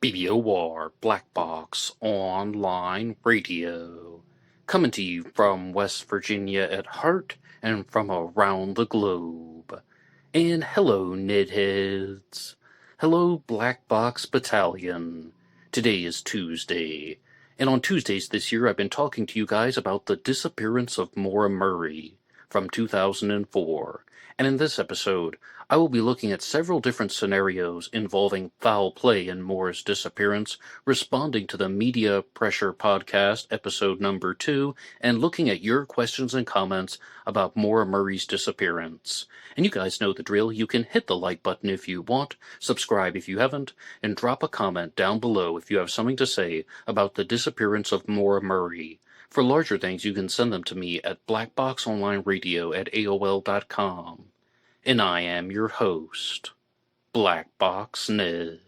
BBOR, Black Box Online Radio, coming to you from West Virginia at heart and from around the globe. And hello, Nedheads. Hello, Black Box Battalion. Today is Tuesday, and on Tuesdays this year I've been talking to you guys about the disappearance of Maura Murray from 2004. And in this episode, I will be looking at several different scenarios involving foul play in Maura's disappearance, responding to the Media Pressure Podcast, episode number 2, and looking at your questions and comments about Maura Murray's disappearance. And you guys know the drill. You can hit the like button if you want, subscribe if you haven't, and drop a comment down below if you have something to say about the disappearance of Maura Murray. For larger things, you can send them to me at blackboxonlineradio@aol.com. And I am your host, Black Box Ned.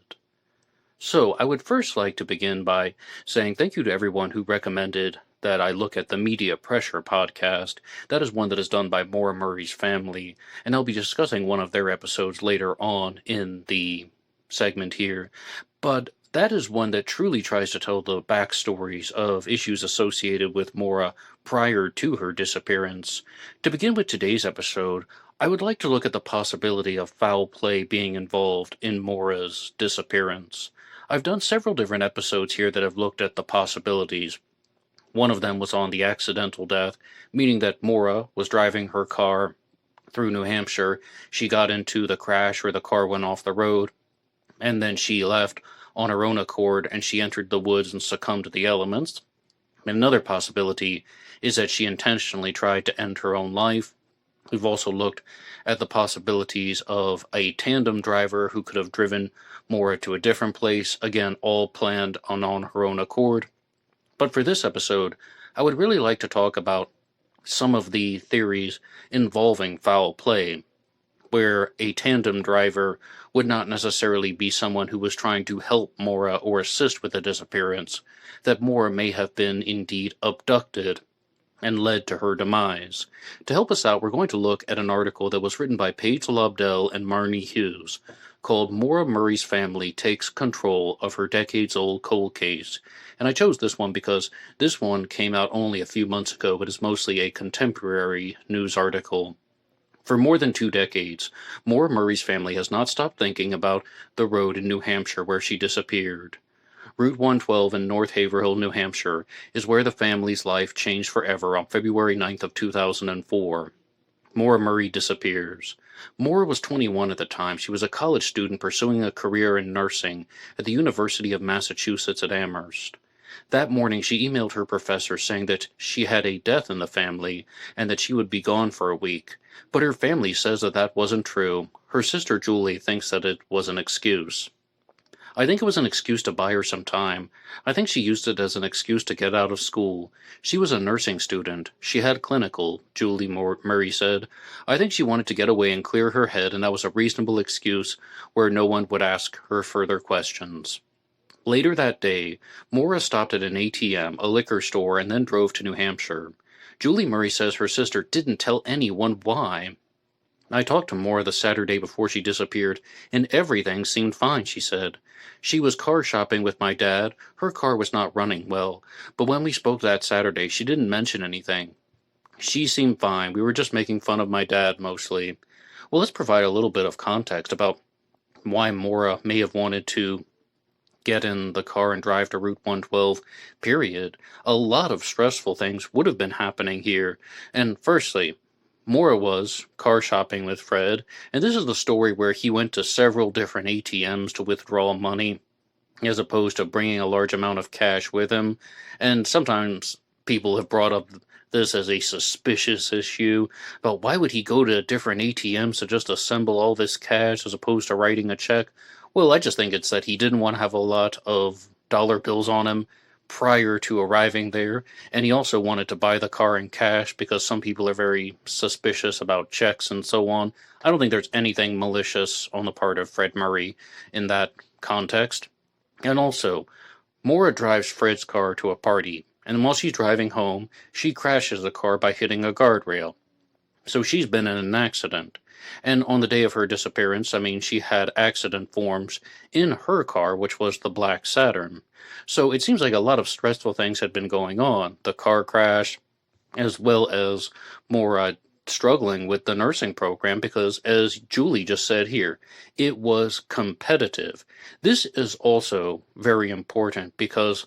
So, I would first like to begin by saying thank you to everyone who recommended that I look at the Media Pressure Podcast. That is one that is done by Maura Murray's family, and I'll be discussing one of their episodes later on in the segment here. But that is one that truly tries to tell the backstories of issues associated with Maura prior to her disappearance. To begin with today's episode, I would like to look at the possibility of foul play being involved in Maura's disappearance. I've done several different episodes here that have looked at the possibilities. One of them was on the accidental death, meaning that Maura was driving her car through New Hampshire. She got into the crash where the car went off the road, and then she left on her own accord, and she entered the woods and succumbed to the elements. Another possibility is that she intentionally tried to end her own life. We've also looked at the possibilities of a tandem driver who could have driven Maura to a different place, again, all planned on her own accord. But for this episode, I would really like to talk about some of the theories involving foul play, where a tandem driver would not necessarily be someone who was trying to help Maura or assist with the disappearance, that Maura may have been indeed abducted and led to her demise. To help us out, we're going to look at an article that was written by Paige Lobdell and Marnie Hughes, called Maura Murray's Family Takes Control of Her Decades-Old Cold Case. And I chose this one because this one came out only a few months ago, but is mostly a contemporary news article. For more than 2 decades, Maura Murray's family has not stopped thinking about the road in New Hampshire where she disappeared. Route 112 in North Haverhill, New Hampshire, is where the family's life changed forever on February 9th of 2004. Maura Murray disappears. Maura was 21 at the time. She was a college student pursuing a career in nursing at the University of Massachusetts at Amherst. That morning, she emailed her professor saying that she had a death in the family and that she would be gone for a week. But her family says that that wasn't true. Her sister Julie thinks that it was an excuse. I think it was an excuse to buy her some time. I think she used it as an excuse to get out of school. She was a nursing student. She had clinical, Julie Murray said. I think she wanted to get away and clear her head, and that was a reasonable excuse where no one would ask her further questions. Later that day, Maura stopped at an ATM, a liquor store, and then drove to New Hampshire. Julie Murray says her sister didn't tell anyone why. I talked to Maura the Saturday before she disappeared, and everything seemed fine, she said. She was car shopping with my dad. Her car was not running well, but when we spoke that Saturday, she didn't mention anything. She seemed fine. We were just making fun of my dad, mostly. Well, let's provide a little bit of context about why Maura may have wanted to get in the car and drive to Route 112, period. A lot of stressful things would have been happening here. And firstly, Maura was car shopping with Fred, and this is the story where he went to several different ATMs to withdraw money, as opposed to bringing a large amount of cash with him. And sometimes people have brought up this as a suspicious issue about why would he go to different ATMs to just assemble all this cash as opposed to writing a check. Well, I just think it's that he didn't want to have a lot of dollar bills on him prior to arriving there, and he also wanted to buy the car in cash because some people are very suspicious about checks and so on. I don't think there's anything malicious on the part of Fred Murray in that context. And also, Maura drives Fred's car to a party, and while she's driving home, she crashes the car by hitting a guardrail. So she's been in an accident. And on the day of her disappearance, I mean, she had accident forms in her car, which was the Black Saturn. So it seems like a lot of stressful things had been going on. The car crash, as well as more struggling with the nursing program, because, as Julie just said here, it was competitive. This is also very important because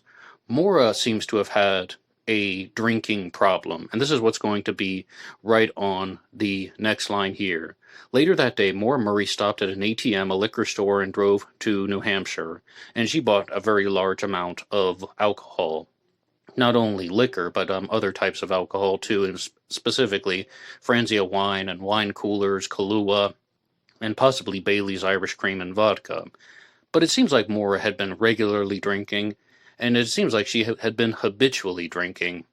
Maura seems to have had a drinking problem, and this is what's going to be right on the next line here. Later that day, Maura Murray stopped at an ATM, a liquor store, and drove to New Hampshire, and she bought a very large amount of alcohol. Not only liquor, but other types of alcohol too, and specifically Franzia wine and wine coolers, Kahlua, and possibly Bailey's Irish Cream and vodka. But it seems like Maura had been regularly drinking, and it seems like she had been habitually drinking.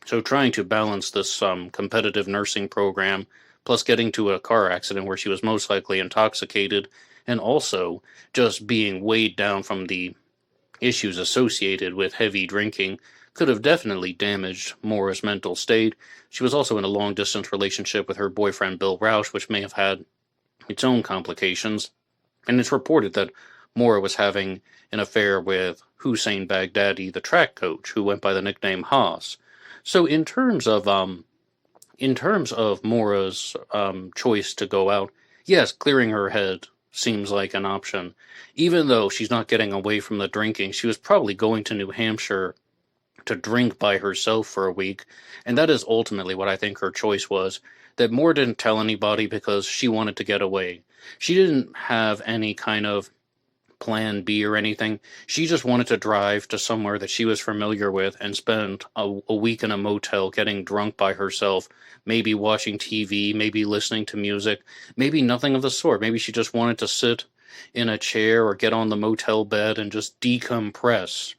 So trying to balance this competitive nursing program, plus getting to a car accident where she was most likely intoxicated, and also just being weighed down from the issues associated with heavy drinking, could have definitely damaged Maura's mental state. She was also in a long-distance relationship with her boyfriend Bill Roush, which may have had its own complications. And it's reported that Maura was having an affair with Hussein Baghdadi, the track coach, who went by the nickname Haas. So in terms of Maura's choice to go out, yes, clearing her head seems like an option. Even though she's not getting away from the drinking, she was probably going to New Hampshire to drink by herself for a week, and that is ultimately what I think her choice was. That Maura didn't tell anybody because she wanted to get away. She didn't have any kind of plan B or anything. She just wanted to drive to somewhere that she was familiar with and spend a week in a motel getting drunk by herself, maybe watching TV, maybe listening to music, maybe nothing of the sort. Maybe she just wanted to sit in a chair or get on the motel bed and just decompress.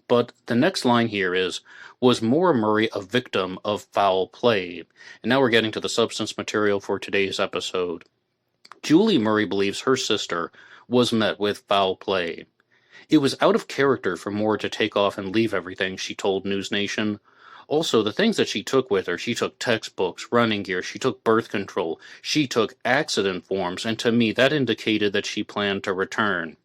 But the next line here is, was Maura Murray a victim of foul play? And now we're getting to the substance material for today's episode. Julie Murray believes her sister was met with foul play. It was out of character for Maura to take off and leave everything, she told News Nation. Also, the things that she took with her, she took textbooks, running gear, she took birth control, she took accident forms, and to me that indicated that she planned to return.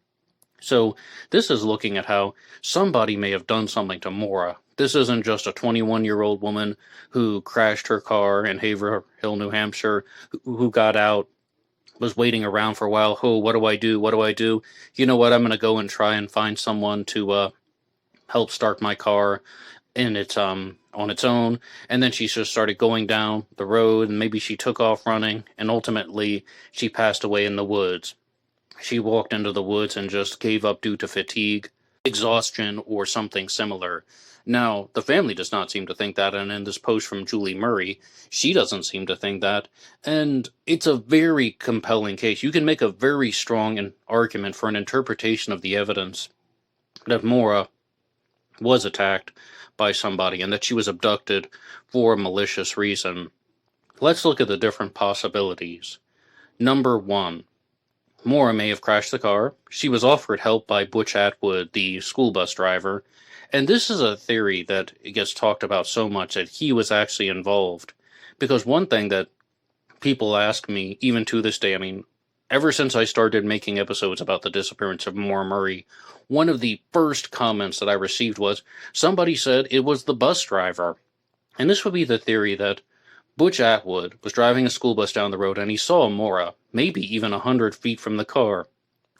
So this is looking at how somebody may have done something to Maura. This isn't just a 21-year-old woman who crashed her car in Haverhill, New Hampshire, who got out, was waiting around for a while. Oh, what do I do? What do I do? You know what? I'm going to go and try and find someone to help start my car, and it's on its own. And then she just started going down the road, and maybe she took off running, and ultimately she passed away in the woods. She walked into the woods and just gave up due to fatigue, exhaustion, or something similar. Now, the family does not seem to think that, and in this post from Julie Murray, she doesn't seem to think that, and it's a very compelling case. You can make a very strong argument for an interpretation of the evidence that Maura was attacked by somebody and that she was abducted for a malicious reason. Let's look at the different possibilities. Number one, Maura may have crashed the car. She was offered help by Butch Atwood, the school bus driver, and this is a theory that gets talked about so much that he was actually involved. Because one thing that people ask me, even to this day, I mean, ever since I started making episodes about the disappearance of Maura Murray, one of the first comments that I received was, somebody said it was the bus driver. And this would be the theory that Butch Atwood was driving a school bus down the road and he saw Maura, maybe even 100 feet from the car,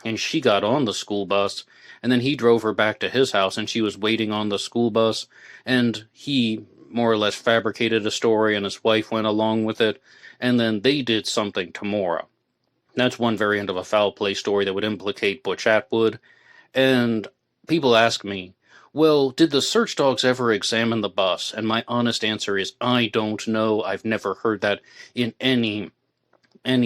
and she got on the school bus, and then he drove her back to his house and she was waiting on the school bus, and he more or less fabricated a story and his wife went along with it, and then they did something to Maura. That's one variant of a foul play story that would implicate Butch Atwood, and people ask me, well, did the search dogs ever examine the bus? And my honest answer is, I don't know. I've never heard that in any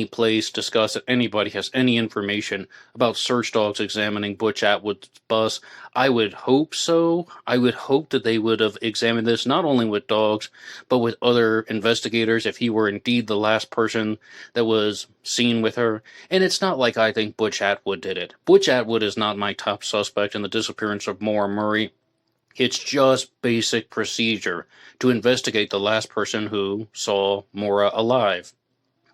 place discussed that anybody has any information about search dogs examining Butch Atwood's bus. I would hope so. I would hope that they would have examined this not only with dogs, but with other investigators if he were indeed the last person that was seen with her. And it's not like I think Butch Atwood did it. Butch Atwood is not my top suspect in the disappearance of Maura Murray. It's just basic procedure to investigate the last person who saw Maura alive.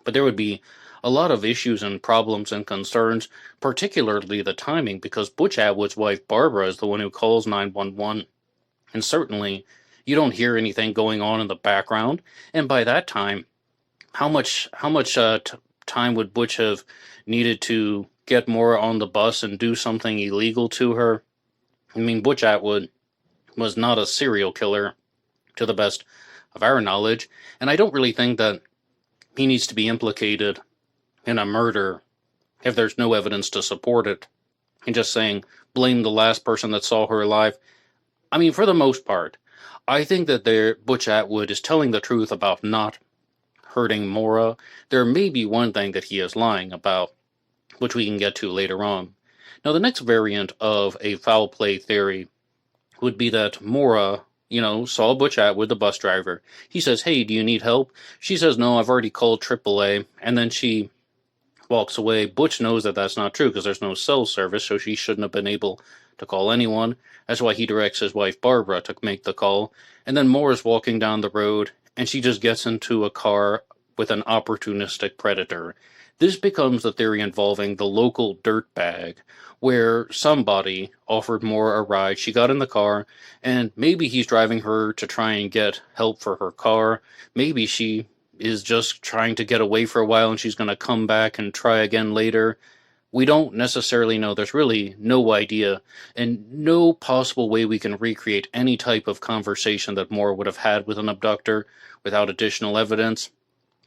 But there would be a lot of issues and problems and concerns, particularly the timing, because Butch Atwood's wife Barbara is the one who calls 911. And certainly, you don't hear anything going on in the background. And by that time, how much time would Butch have needed to get Maura on the bus and do something illegal to her? I mean, Butch Atwood was not a serial killer, to the best of our knowledge, and I don't really think that he needs to be implicated in a murder if there's no evidence to support it. And just saying, blame the last person that saw her alive. I mean, for the most part, I think that Butch Atwood is telling the truth about not hurting Maura. There may be one thing that he is lying about, which we can get to later on. Now, the next variant of a foul play theory would be that Maura, saw Butch Atwood, the bus driver. He says, "Hey, do you need help?" She says, "No, I've already called AAA," and then she walks away. Butch knows that that's not true because there's no cell service, so she shouldn't have been able to call anyone. That's why he directs his wife Barbara to make the call. And then Maura's walking down the road, and she just gets into a car with an opportunistic predator. This becomes the theory involving the local dirtbag, where somebody offered Maura a ride. She got in the car, and maybe he's driving her to try and get help for her car. Maybe she is just trying to get away for a while and she's going to come back and try again later. We don't necessarily know. There's really no idea and no possible way we can recreate any type of conversation that Maura would have had with an abductor without additional evidence.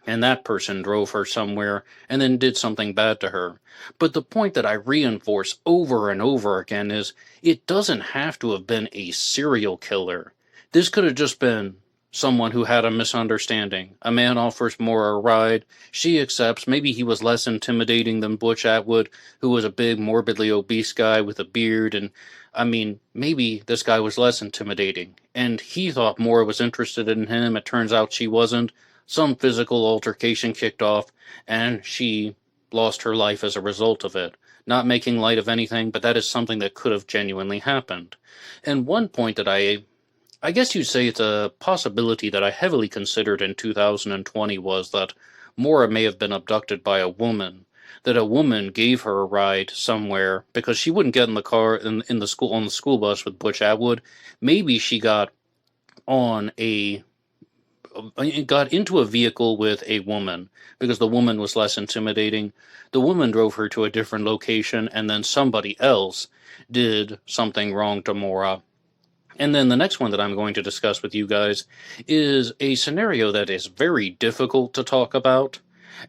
And that person drove her somewhere and then did something bad to her. But the point that I reinforce over and over again is it doesn't have to have been a serial killer. This could have just been someone who had a misunderstanding. A man offers Maura a ride. She accepts. Maybe he was less intimidating than Butch Atwood, who was a big, morbidly obese guy with a beard. And, I mean, maybe this guy was less intimidating. And he thought Maura was interested in him. It turns out she wasn't. Some physical altercation kicked off, and she lost her life as a result of it. Not making light of anything, but that is something that could have genuinely happened. And one point that I guess you'd say it's a possibility that I heavily considered in 2020 was that Maura may have been abducted by a woman, that a woman gave her a ride somewhere because she wouldn't get in the car in the school on the school bus with Butch Atwood. Maybe she got into a vehicle with a woman because the woman was less intimidating. The woman drove her to a different location, and then somebody else did something wrong to Maura. And then the next one that I'm going to discuss with you guys is a scenario that is very difficult to talk about.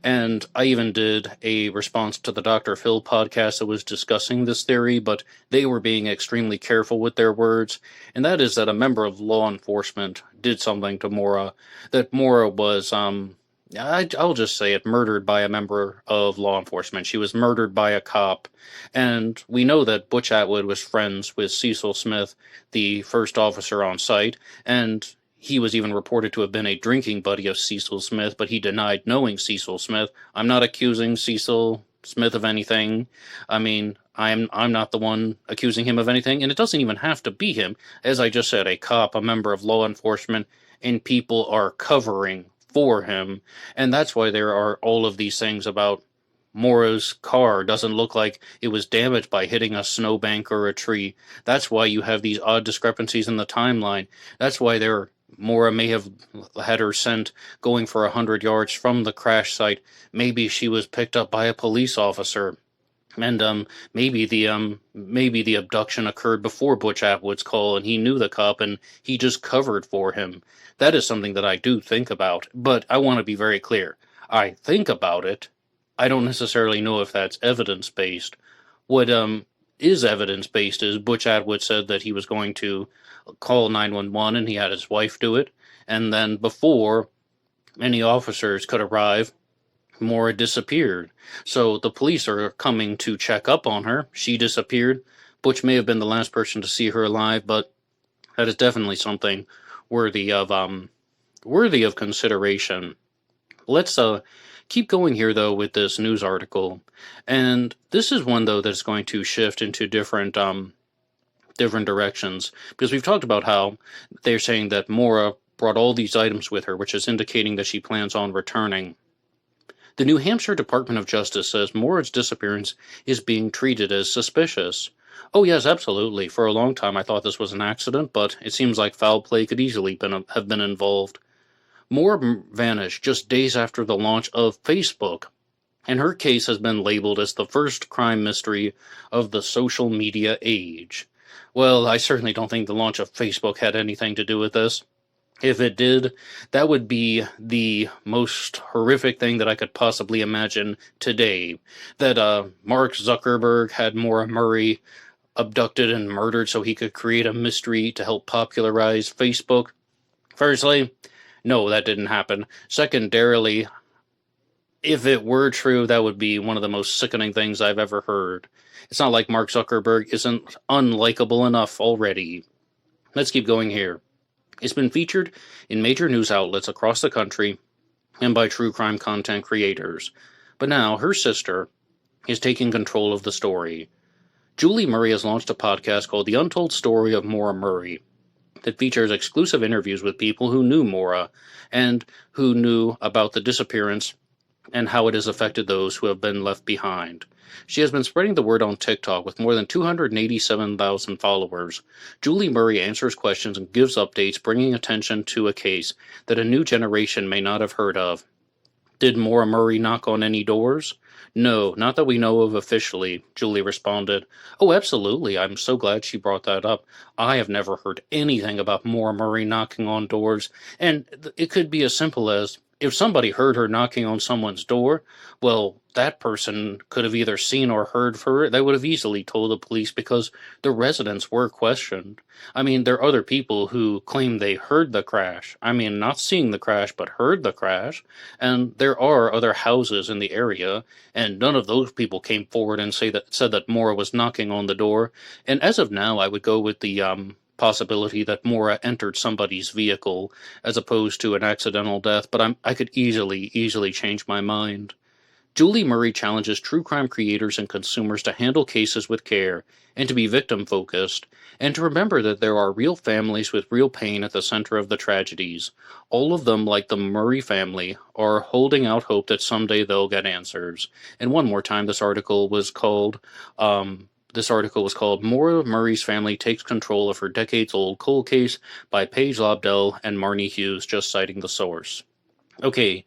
And I even did a response to the Dr. Phil podcast that was discussing this theory, but they were being extremely careful with their words. And that is that a member of law enforcement did something to Maura, that Maura was, I'll just say it, murdered by a member of law enforcement. She was murdered by a cop. And we know that Butch Atwood was friends with Cecil Smith, the first officer on site, and he was even reported to have been a drinking buddy of Cecil Smith, but he denied knowing Cecil Smith. I'm not accusing Cecil Smith of anything. I mean, I'm not the one accusing him of anything, and it doesn't even have to be him. As I just said, a cop, a member of law enforcement, and people are covering for him, and that's why there are all of these things about Maura's car doesn't look like it was damaged by hitting a snowbank or a tree. That's why you have these odd discrepancies in the timeline. That's why Maura may have had her scent going for 100 yards from the crash site. Maybe she was picked up by a police officer. And maybe the abduction occurred before Butch Atwood's call, and he knew the cop, and he just covered for him. That is something that I do think about, but I want to be very clear. I think about it. I don't necessarily know if that's evidence-based. What is evidence-based is Butch Atwood said that he was going to call 911, and he had his wife do it, and then before any officers could arrive, Maura disappeared. So the police are coming to check up on her. She disappeared. Butch may have been the last person to see her alive, but that is definitely something worthy of consideration. Let's keep going here, though, with this news article. And this is one, though, that's going to shift into different different directions. Because we've talked about how they're saying that Maura brought all these items with her, which is indicating that she plans on returning. The New Hampshire Department of Justice says Maura's disappearance is being treated as suspicious. Oh, yes, absolutely. For a long time, I thought this was an accident, but it seems like foul play could easily have been involved. Maura vanished just days after the launch of Facebook, and her case has been labeled as the first crime mystery of the social media age. Well, I certainly don't think the launch of Facebook had anything to do with this. If it did, that would be the most horrific thing that I could possibly imagine today. That Mark Zuckerberg had Maura Murray abducted and murdered so he could create a mystery to help popularize Facebook. Firstly, no, that didn't happen. Secondarily, if it were true, that would be one of the most sickening things I've ever heard. It's not like Mark Zuckerberg isn't unlikable enough already. Let's keep going here. It's been featured in major news outlets across the country and by true crime content creators. But now her sister is taking control of the story. Julie Murray has launched a podcast called The Untold Story of Maura Murray that features exclusive interviews with people who knew Maura and who knew about the disappearance and how it has affected those who have been left behind. She has been spreading the word on TikTok with more than 287,000 followers. Julie Murray answers questions and gives updates, bringing attention to a case that a new generation may not have heard of. Did Maura Murray knock on any doors? No, not that we know of officially, Julie responded. Oh, absolutely, I'm so glad she brought that up. I have never heard anything about Maura Murray knocking on doors, and it could be as simple as, if somebody heard her knocking on someone's door, well, that person could have either seen or heard her. They would have easily told the police because the residents were questioned. I mean, there are other people who claim they heard the crash. I mean, not seeing the crash, but heard the crash. And there are other houses in the area, and none of those people came forward and said that Maura was knocking on the door. And as of now, I would go with the possibility that Maura entered somebody's vehicle as opposed to an accidental death, but I could easily change my mind. Julie Murray challenges true crime creators and consumers to handle cases with care and to be victim-focused, and to remember that there are real families with real pain at the center of the tragedies. All of them, like the Murray family, are holding out hope that someday they'll get answers. And one more time, this article was called Maura Murray's Family Takes Control of Her Decades-Old Cold Case by Paige Lobdell and Marnie Hughes, just citing the source. Okay,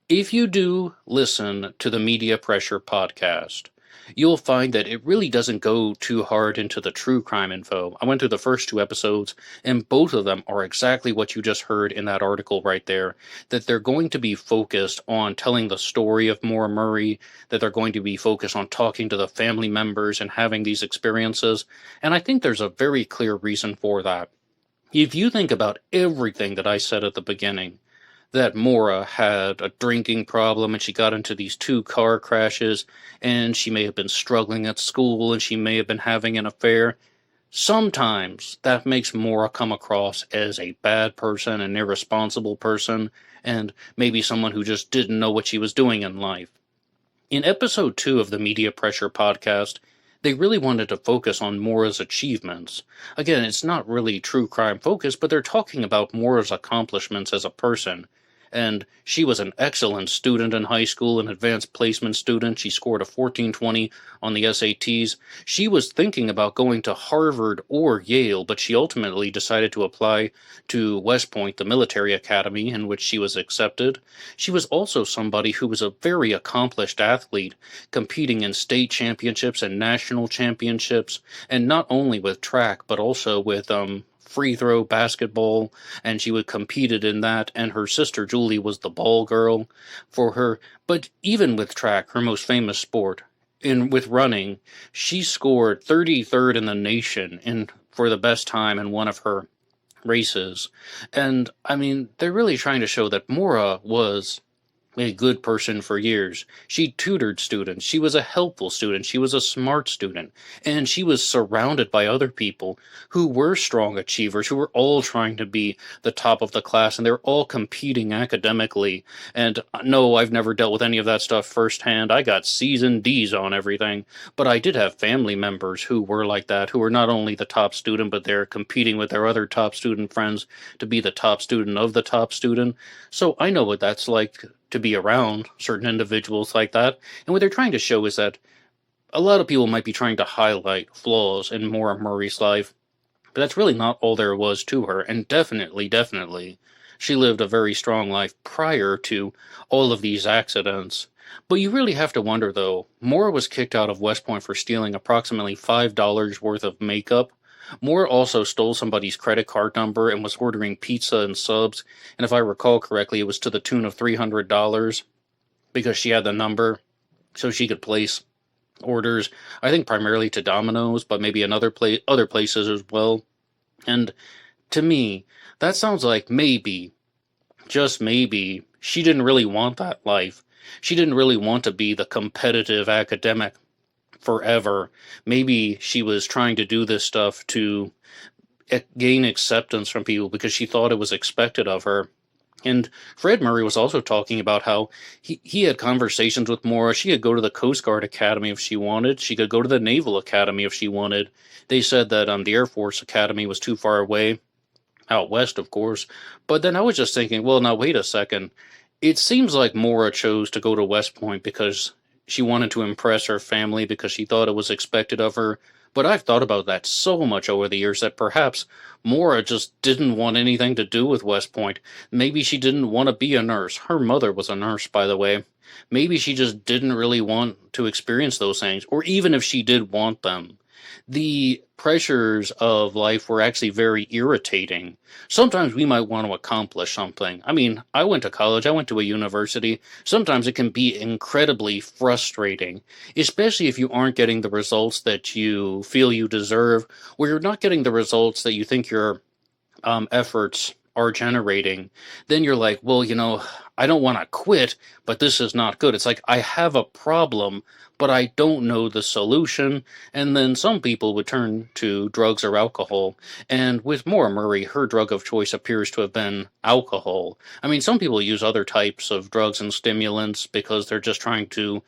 if you do listen to the Media Pressure podcast, you'll find that it really doesn't go too hard into the true crime info. I went through the first 2 episodes, and both of them are exactly what you just heard in that article right there, that they're going to be focused on telling the story of Maura Murray, that they're going to be focused on talking to the family members and having these experiences, and I think there's a very clear reason for that. If you think about everything that I said at the beginning, that Maura had a drinking problem and she got into these 2 car crashes and she may have been struggling at school and she may have been having an affair. Sometimes that makes Maura come across as a bad person, an irresponsible person, and maybe someone who just didn't know what she was doing in life. In episode 2 of the Media Pressure podcast, they really wanted to focus on Maura's achievements. Again, it's not really true crime focused, but they're talking about Maura's accomplishments as a person. And she was an excellent student in high school, an advanced placement student. She scored a 1420 on the SATs. She was thinking about going to Harvard or Yale, but she ultimately decided to apply to West Point, the military academy, in which she was accepted. She was also somebody who was a very accomplished athlete, competing in state championships and national championships, and not only with track, but also with free throw basketball, and she would competed in that, and her sister Julie was the ball girl for her. But even with track, her most famous sport, with running, she scored 33rd in the nation for the best time in one of her races. And I mean, they're really trying to show that Maura was a good person for years. She tutored students. She was a helpful student. She was a smart student. And she was surrounded by other people who were strong achievers, who were all trying to be the top of the class, and they were all competing academically. And no, I've never dealt with any of that stuff firsthand. I got C's and D's on everything. But I did have family members who were like that, who were not only the top student, but they're competing with their other top student friends to be the top student of the top student. So I know what that's like to be around certain individuals like that. And what they're trying to show is that a lot of people might be trying to highlight flaws in Maura Murray's life, but that's really not all there was to her. And definitely, she lived a very strong life prior to all of these accidents. But you really have to wonder, though, Maura was kicked out of West Point for stealing approximately $5 worth of makeup. Moore also stole somebody's credit card number and was ordering pizza and subs, and if I recall correctly, it was to the tune of $300 because she had the number so she could place orders, I think primarily to Domino's, but maybe other places as well. And to me, that sounds like maybe, just maybe, she didn't really want that life. She didn't really want to be the competitive academic forever. Maybe she was trying to do this stuff to gain acceptance from people because she thought it was expected of her. And Fred Murray was also talking about how he had conversations with Maura. She could go to the Coast Guard Academy if she wanted. She could go to the Naval Academy if she wanted. They said that the Air Force Academy was too far away, out west, of course. But then I was just thinking, well, now wait a second. It seems like Maura chose to go to West Point because she wanted to impress her family because she thought it was expected of her. But I've thought about that so much over the years that perhaps Maura just didn't want anything to do with West Point. Maybe she didn't want to be a nurse. Her mother was a nurse, by the way. Maybe she just didn't really want to experience those things, or even if she did want them. The pressures of life were actually very irritating. Sometimes we might want to accomplish something. I mean, I went to college, I went to a university. Sometimes it can be incredibly frustrating, especially if you aren't getting the results that you feel you deserve, or you're not getting the results that you think your efforts are generating. Then you're like, well, I don't want to quit, but this is not good. It's like I have a problem, but I don't know the solution. And then some people would turn to drugs or alcohol. And with Maura Murray, her drug of choice appears to have been alcohol. I mean, some people use other types of drugs and stimulants because they're just trying to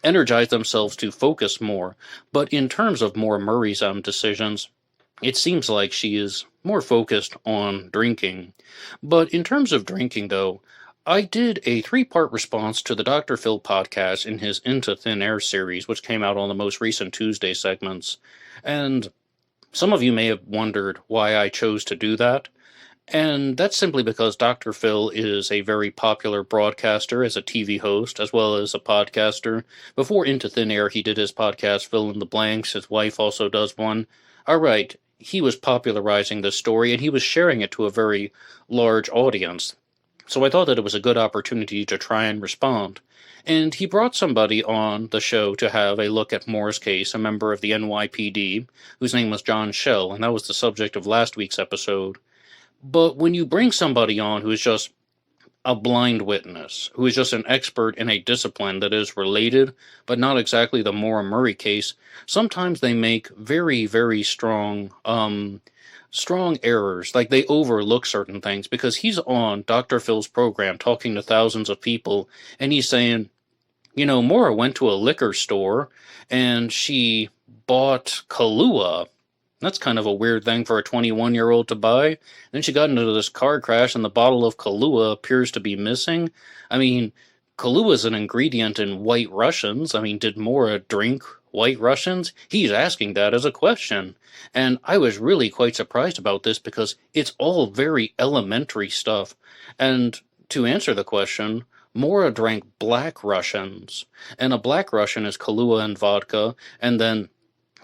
energize themselves to focus more. But in terms of Maura Murray's decisions, it seems like she is more focused on drinking. But in terms of drinking, though, I did a 3-part response to the Dr. Phil podcast in his Into Thin Air series, which came out on the most recent Tuesday segments. And some of you may have wondered why I chose to do that. And that's simply because Dr. Phil is a very popular broadcaster as a TV host, as well as a podcaster. Before Into Thin Air, he did his podcast, Fill in the Blanks. His wife also does one. All right, he was popularizing this story, and he was sharing it to a very large audience. So I thought that it was a good opportunity to try and respond. And he brought somebody on the show to have a look at Maura's case, a member of the NYPD, whose name was John Schell, and that was the subject of last week's episode. But when you bring somebody on who is just a blind witness, who is just an expert in a discipline that is related, but not exactly the Maura Murray case, sometimes they make very, very strong errors. Like they overlook certain things because he's on Dr. Phil's program talking to thousands of people, and he's saying, Maura went to a liquor store and she bought Kahlua. That's kind of a weird thing for a 21-year-old to buy. Then she got into this car crash and the bottle of Kahlua appears to be missing. I mean, Kahlua is an ingredient in White Russians. I mean, did Maura drink White Russians? He's asking that as a question. And I was really quite surprised about this because it's all very elementary stuff. And to answer the question, Maura drank Black Russians. And a Black Russian is Kahlua and vodka, and then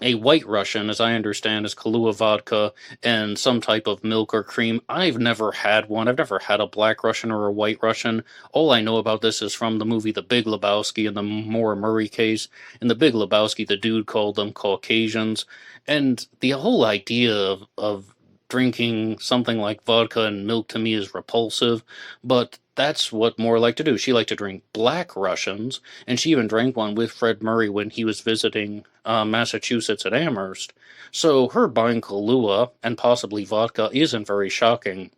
a White Russian, as I understand, is Kahlua vodka and some type of milk or cream. I've never had one. I've never had a Black Russian or a White Russian. All I know about this is from the movie The Big Lebowski and the Maura Murray case. In The Big Lebowski, the dude called them Caucasians. And the whole idea of drinking something like vodka and milk to me is repulsive, but that's what Maura liked to do. She liked to drink Black Russians, and she even drank one with Fred Murray when he was visiting Massachusetts at Amherst. So her buying Kahlua and possibly vodka isn't very shocking.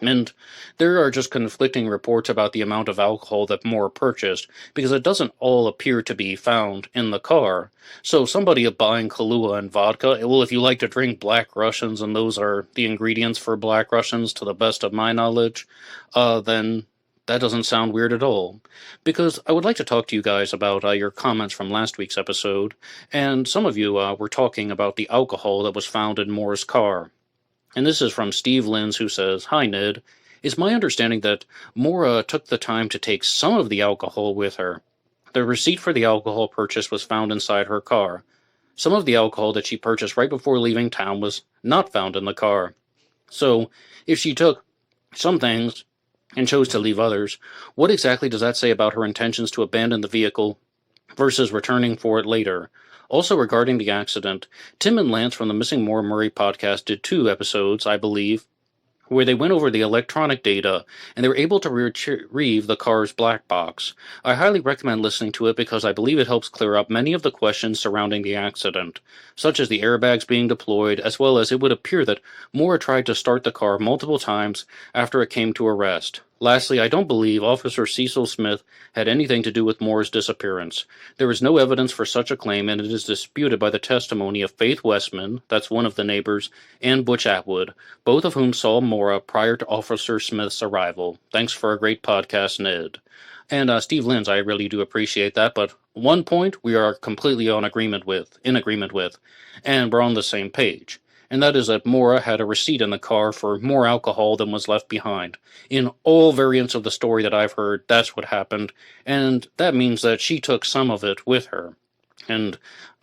And there are just conflicting reports about the amount of alcohol that Moore purchased, because it doesn't all appear to be found in the car. So somebody buying Kahlua and vodka, well, if you like to drink Black Russians, and those are the ingredients for Black Russians to the best of my knowledge, then that doesn't sound weird at all. Because I would like to talk to you guys about your comments from last week's episode, and some of you were talking about the alcohol that was found in Moore's car. And this is from Steve Lins, who says, "Hi, Ned. It's my understanding that Maura took the time to take some of the alcohol with her. The receipt for the alcohol purchase was found inside her car. Some of the alcohol that she purchased right before leaving town was not found in the car. So, if she took some things and chose to leave others, what exactly does that say about her intentions to abandon the vehicle versus returning for it later? Also, regarding the accident, Tim and Lance from the Missing Maura Murray podcast did 2 episodes, I believe, where they went over the electronic data, and they were able to retrieve the car's black box. I highly recommend listening to it because I believe it helps clear up many of the questions surrounding the accident, such as the airbags being deployed, as well as it would appear that Maura tried to start the car multiple times after it came to a rest. Lastly, I don't believe Officer Cecil Smith had anything to do with Maura's disappearance. There is no evidence for such a claim, and it is disputed by the testimony of Faith Westman, that's one of the neighbors, and Butch Atwood, both of whom saw Maura prior to Officer Smith's arrival. Thanks for a great podcast, Ned." And Steve Lins, I really do appreciate that, but one point we are completely in agreement with, and we're on the same page. And that is that Maura had a receipt in the car for more alcohol than was left behind. In all variants of the story that I've heard, that's what happened, and that means that she took some of it with her. And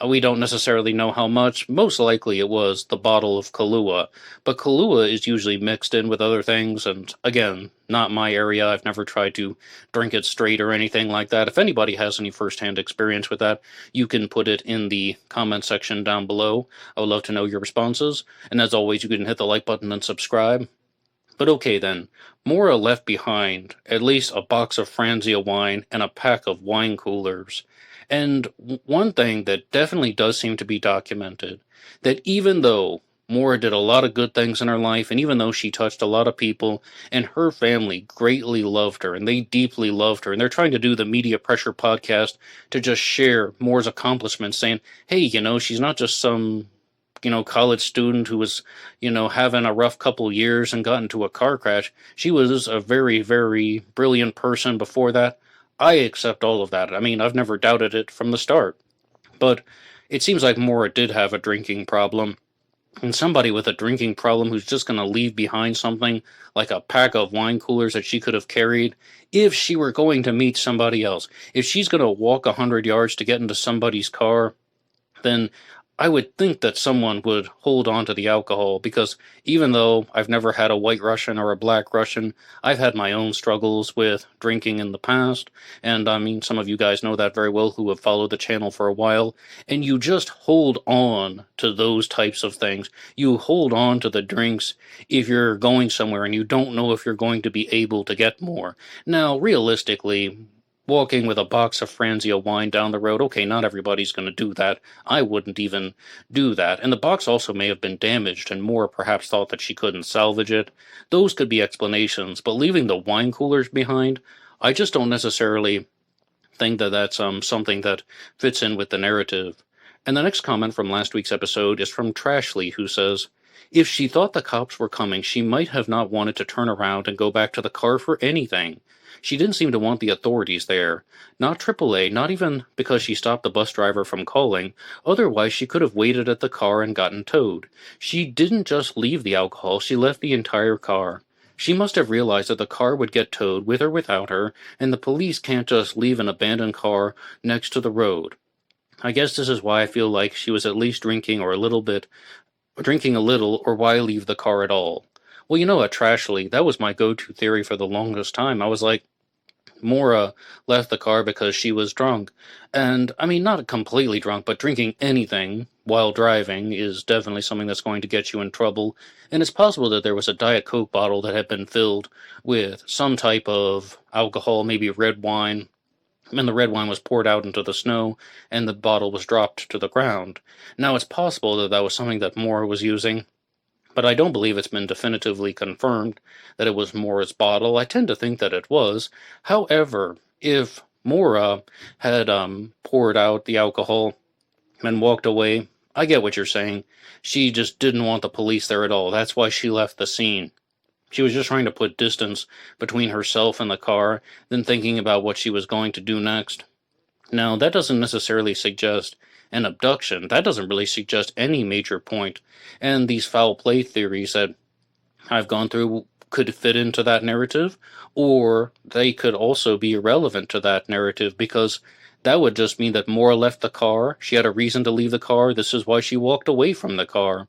we don't necessarily know how much. Most likely it was the bottle of Kahlua, but Kahlua is usually mixed in with other things, and again, not my area. I've never tried to drink it straight or anything like that. If anybody has any first-hand experience with that, you can put it in the comment section down below. I would love to know your responses, and as always, you can hit the like button and subscribe. But okay then, Maura left behind at least a box of Franzia wine and a pack of wine coolers. And one thing that definitely does seem to be documented, that even though Maura did a lot of good things in her life, and even though she touched a lot of people, and her family greatly loved her, and they deeply loved her, and they're trying to do the Media Pressure podcast to just share Maura's accomplishments, saying, hey, she's not just some college student who was, having a rough couple years and got into a car crash. She was a very, very brilliant person before that. I accept all of that. I mean, I've never doubted it from the start. But it seems like Maura did have a drinking problem. And somebody with a drinking problem who's just going to leave behind something like a pack of wine coolers that she could have carried if she were going to meet somebody else. If she's going to walk 100 yards to get into somebody's car, then I would think that someone would hold on to the alcohol, because even though I've never had a White Russian or a Black Russian, I've had my own struggles with drinking in the past, and I mean, some of you guys know that very well who have followed the channel for a while, and you just hold on to those types of things. You hold on to the drinks if you're going somewhere and you don't know if you're going to be able to get more. Now, realistically, walking with a box of Franzia wine down the road, okay, not everybody's going to do that. I wouldn't even do that. And the box also may have been damaged, and Maura perhaps thought that she couldn't salvage it. Those could be explanations, but leaving the wine coolers behind, I just don't necessarily think that that's something that fits in with the narrative. And the next comment from last week's episode is from Trashley, who says, "If she thought the cops were coming, she might have not wanted to turn around and go back to the car for anything. She didn't seem to want the authorities there. Not AAA, not even because she stopped the bus driver from calling. Otherwise, she could have waited at the car and gotten towed. She didn't just leave the alcohol, she left the entire car. She must have realized that the car would get towed with or without her, and the police can't just leave an abandoned car next to the road. I guess this is why I feel like she was at least drinking a little, or why leave the car at all." Well, Trashley, that was my go-to theory for the longest time. I was like, Maura left the car because she was drunk. And, I mean, not completely drunk, but drinking anything while driving is definitely something that's going to get you in trouble. And it's possible that there was a Diet Coke bottle that had been filled with some type of alcohol, maybe red wine, and the red wine was poured out into the snow, and the bottle was dropped to the ground. Now, it's possible that that was something that Maura was using, but I don't believe it's been definitively confirmed that it was Maura's bottle. I tend to think that it was. However, if Maura had poured out the alcohol and walked away, I get what you're saying. She just didn't want the police there at all. That's why she left the scene. She was just trying to put distance between herself and the car, then thinking about what she was going to do next. Now, that doesn't necessarily suggest an abduction. That doesn't really suggest any major point. And these foul play theories that I've gone through could fit into that narrative, or they could also be irrelevant to that narrative because that would just mean that Maura left the car. She had a reason to leave the car. This is why she walked away from the car.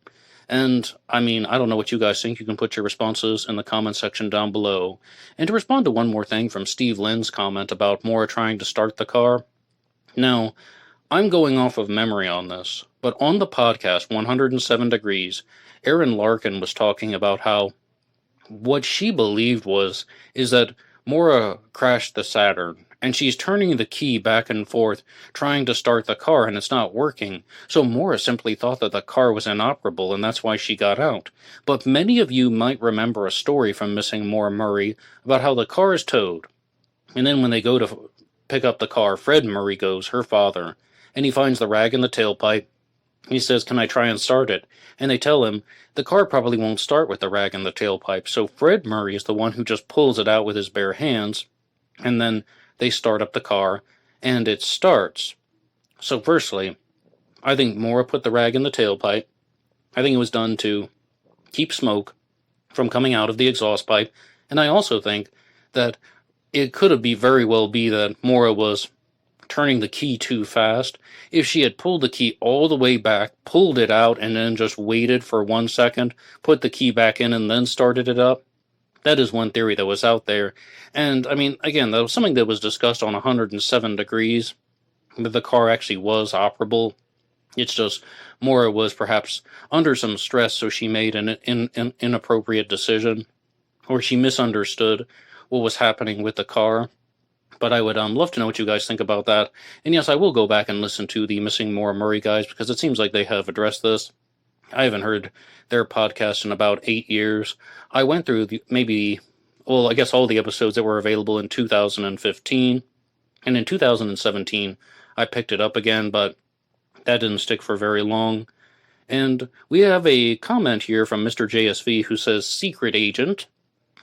And, I mean, I don't know what you guys think. You can put your responses in the comment section down below. And to respond to one more thing from Steve Lynn's comment about Maura trying to start the car, now, I'm going off of memory on this, but on the podcast 107 Degrees, Aaron Larkin was talking about how what she believed is that Maura crashed the Saturn, and she's turning the key back and forth, trying to start the car, and it's not working. So Maura simply thought that the car was inoperable, and that's why she got out. But many of you might remember a story from Missing Maura Murray about how the car is towed, and then when they go to pick up the car, Fred Murray goes, her father, and he finds the rag in the tailpipe. He says, "Can I try and start it?" And they tell him, the car probably won't start with the rag in the tailpipe, so Fred Murray is the one who just pulls it out with his bare hands, and then they start up the car, and it starts. So firstly, I think Maura put the rag in the tailpipe. I think it was done to keep smoke from coming out of the exhaust pipe, and I also think that it could very well be that Maura was turning the key too fast. If she had pulled the key all the way back, pulled it out, and then just waited for 1 second, put the key back in, and then started it up, that is one theory that was out there. And, I mean, again, that was something that was discussed on 107 Degrees, that the car actually was operable. It's just Maura was perhaps under some stress, so she made an inappropriate decision, or she misunderstood what was happening with the car. But I would love to know what you guys think about that. And yes, I will go back and listen to the Missing Maura Murray guys, because it seems like they have addressed this. I haven't heard their podcast in about 8 years. I went through I guess all the episodes that were available in 2015. And in 2017, I picked it up again, but that didn't stick for very long. And we have a comment here from Mr. JSV who says, "Secret agent."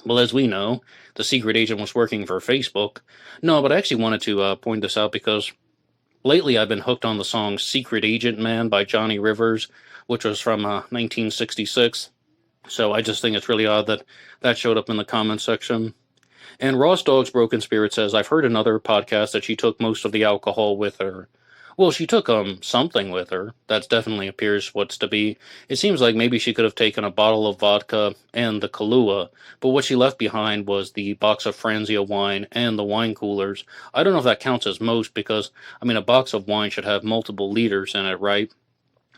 Well, as we know, the secret agent was working for Facebook. No, but I actually wanted to point this out because lately I've been hooked on the song "Secret Agent Man" by Johnny Rivers, which was from 1966. So I just think it's really odd that that showed up in the comments section. And Ross Dog's Broken Spirit says, "I've heard another podcast that she took most of the alcohol with her." Well, she took something with her. That definitely appears what's to be. It seems like maybe she could have taken a bottle of vodka and the Kahlua, but what she left behind was the box of Franzia wine and the wine coolers. I don't know if that counts as most because, I mean, a box of wine should have multiple liters in it, right?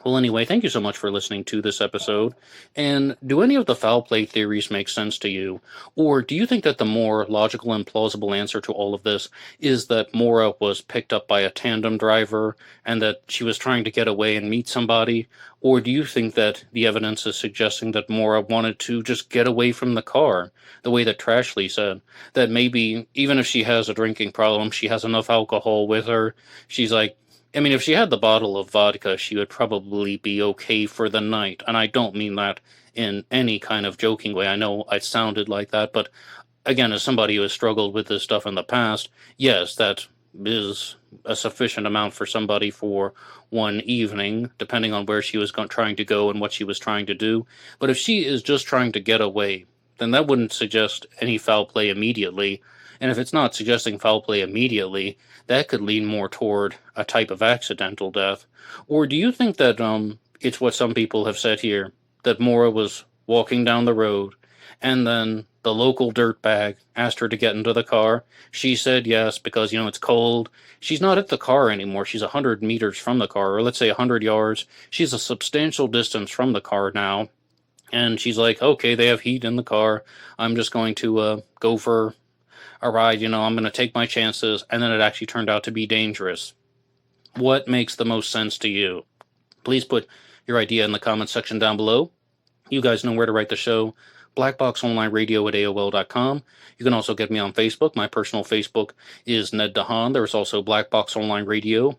Well, anyway, thank you so much for listening to this episode. And do any of the foul play theories make sense to you? Or do you think that the more logical and plausible answer to all of this is that Maura was picked up by a tandem driver and that she was trying to get away and meet somebody? Or do you think that the evidence is suggesting that Maura wanted to just get away from the car, the way that Trashley said? That maybe, even if she has a drinking problem, she has enough alcohol with her, she's like, I mean, if she had the bottle of vodka, she would probably be okay for the night. And I don't mean that in any kind of joking way. I know I sounded like that, but again, as somebody who has struggled with this stuff in the past, yes, that is a sufficient amount for somebody for one evening, depending on where she was trying to go and what she was trying to do. But if she is just trying to get away, then that wouldn't suggest any foul play immediately. And if it's not suggesting foul play immediately, that could lean more toward a type of accidental death. Or do you think that it's what some people have said here, that Maura was walking down the road, and then The local dirtbag asked her to get into the car. She said yes because, it's cold. She's not at the car anymore. She's 100 meters from the car, or let's say 100 yards. She's a substantial distance from the car now. And she's like, okay, they have heat in the car. I'm just going to go for a ride. I'm going to take my chances. And then it actually turned out to be dangerous. What makes the most sense to you? Please put your idea in the comments section down below. You guys know where to write the show. blackboxonlineradio@aol.com. You can also get me on Facebook. My personal Facebook is Ned DeHaan. There's also Black Box Online Radio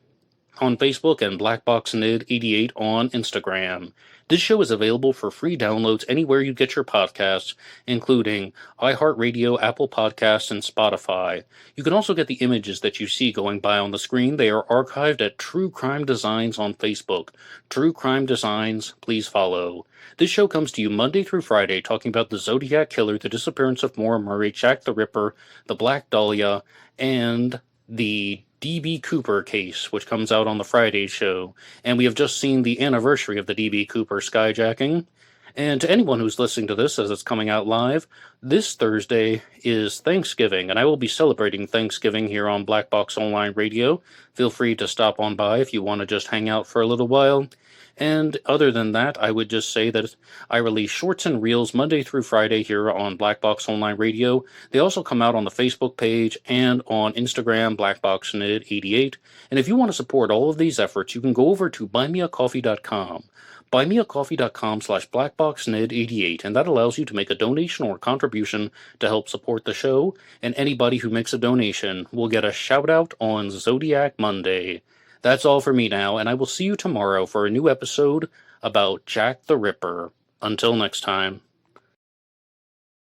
on Facebook and blackboxonlineradio on Instagram. This show is available for free downloads anywhere you get your podcasts, including iHeartRadio, Apple Podcasts, and Spotify. You can also get the images that you see going by on the screen. They are archived at True Crime Designs on Facebook. True Crime Designs, please follow. This show comes to you Monday through Friday, talking about the Zodiac Killer, the disappearance of Maura Murray, Jack the Ripper, the Black Dahlia, and the D.B. Cooper case, which comes out on the Friday show. And we have just seen the anniversary of the D.B. Cooper skyjacking. And to anyone who's listening to this as it's coming out live, this Thursday is Thanksgiving, and I will be celebrating Thanksgiving here on Black Box Online Radio. Feel free to stop on by if you want to just hang out for a little while. And other than that, I would just say that I release shorts and reels Monday through Friday here on Black Box Online Radio. They also come out on the Facebook page and on Instagram, blackboxonlineradio. And if you want to support all of these efforts, you can go over to buymeacoffee.com. buymeacoffee.com/blackboxonlineradio, and that allows you to make a donation or a contribution to help support the show, and anybody who makes a donation will get a shout-out on Zodiac Monday. That's all for me now, and I will see you tomorrow for a new episode about Jack the Ripper. Until next time.